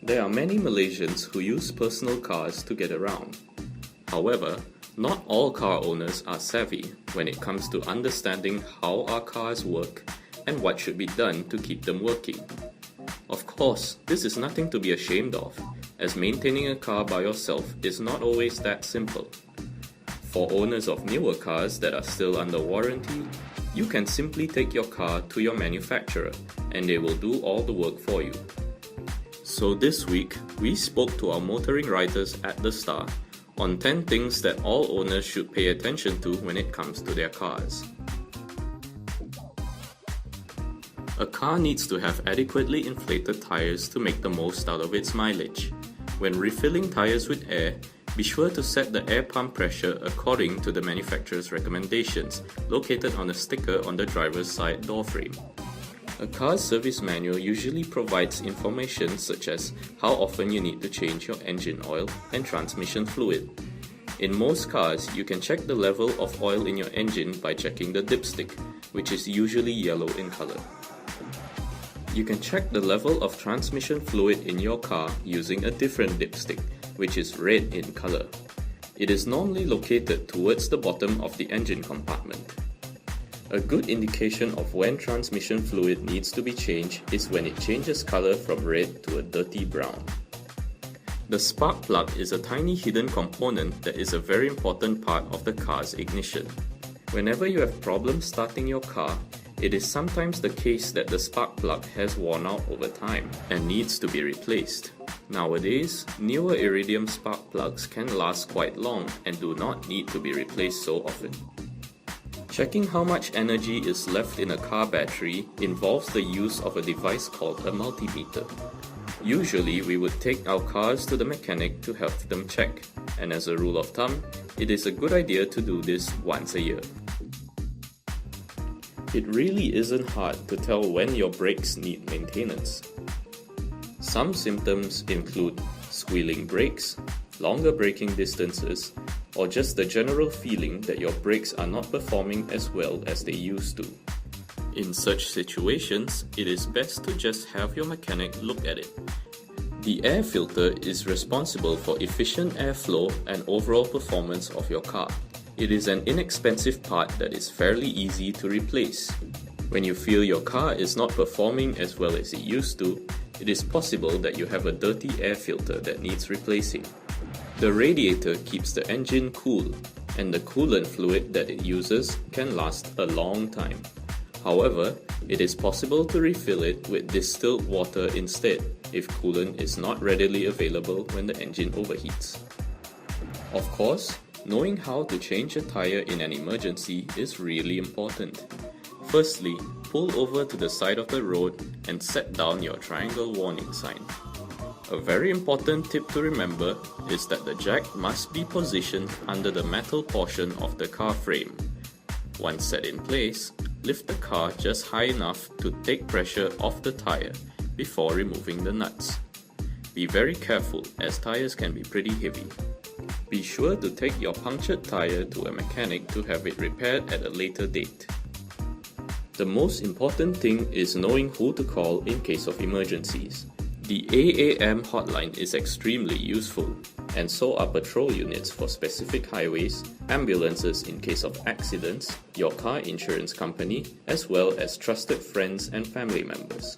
There are many Malaysians who use personal cars to get around. However, not all car owners are savvy when it comes to understanding how our cars work and what should be done to keep them working. Of course, this is nothing to be ashamed of, as maintaining a car by yourself is not always that simple. For owners of newer cars that are still under warranty, you can simply take your car to your manufacturer and they will do all the work for you. So this week, we spoke to our motoring writers at the Star on 10 things that all owners should pay attention to when it comes to their cars. A car needs to have adequately inflated tires to make the most out of its mileage. When refilling tires with air, be sure to set the air pump pressure according to the manufacturer's recommendations, located on a sticker on the driver's side door frame. A car's service manual usually provides information such as how often you need to change your engine oil and transmission fluid. In most cars, you can check the level of oil in your engine by checking the dipstick, which is usually yellow in color. You can check the level of transmission fluid in your car using a different dipstick, which is red in color. It is normally located towards the bottom of the engine compartment. A good indication of when transmission fluid needs to be changed is when it changes color from red to a dirty brown. The spark plug is a tiny hidden component that is a very important part of the car's ignition. Whenever you have problems starting your car, it is sometimes the case that the spark plug has worn out over time and needs to be replaced. Nowadays, newer iridium spark plugs can last quite long and do not need to be replaced so often. Checking how much energy is left in a car battery involves the use of a device called a multimeter. Usually, we would take our cars to the mechanic to help them check, and as a rule of thumb, it is a good idea to do this once a year. It really isn't hard to tell when your brakes need maintenance. Some symptoms include squealing brakes, longer braking distances, or just the general feeling that your brakes are not performing as well as they used to. In such situations, it is best to just have your mechanic look at it. The air filter is responsible for efficient airflow and overall performance of your car. It is an inexpensive part that is fairly easy to replace. When you feel your car is not performing as well as it used to, it is possible that you have a dirty air filter that needs replacing. The radiator keeps the engine cool, and the coolant fluid that it uses can last a long time. However, it is possible to refill it with distilled water instead if coolant is not readily available when the engine overheats. Of course, knowing how to change a tire in an emergency is really important. Firstly, pull over to the side of the road and set down your triangle warning sign. A very important tip to remember is that the jack must be positioned under the metal portion of the car frame. Once set in place, lift the car just high enough to take pressure off the tire before removing the nuts. Be very careful as tires can be pretty heavy. Be sure to take your punctured tire to a mechanic to have it repaired at a later date. The most important thing is knowing who to call in case of emergencies. The AAM hotline is extremely useful, and so are patrol units for specific highways, ambulances in case of accidents, your car insurance company, as well as trusted friends and family members.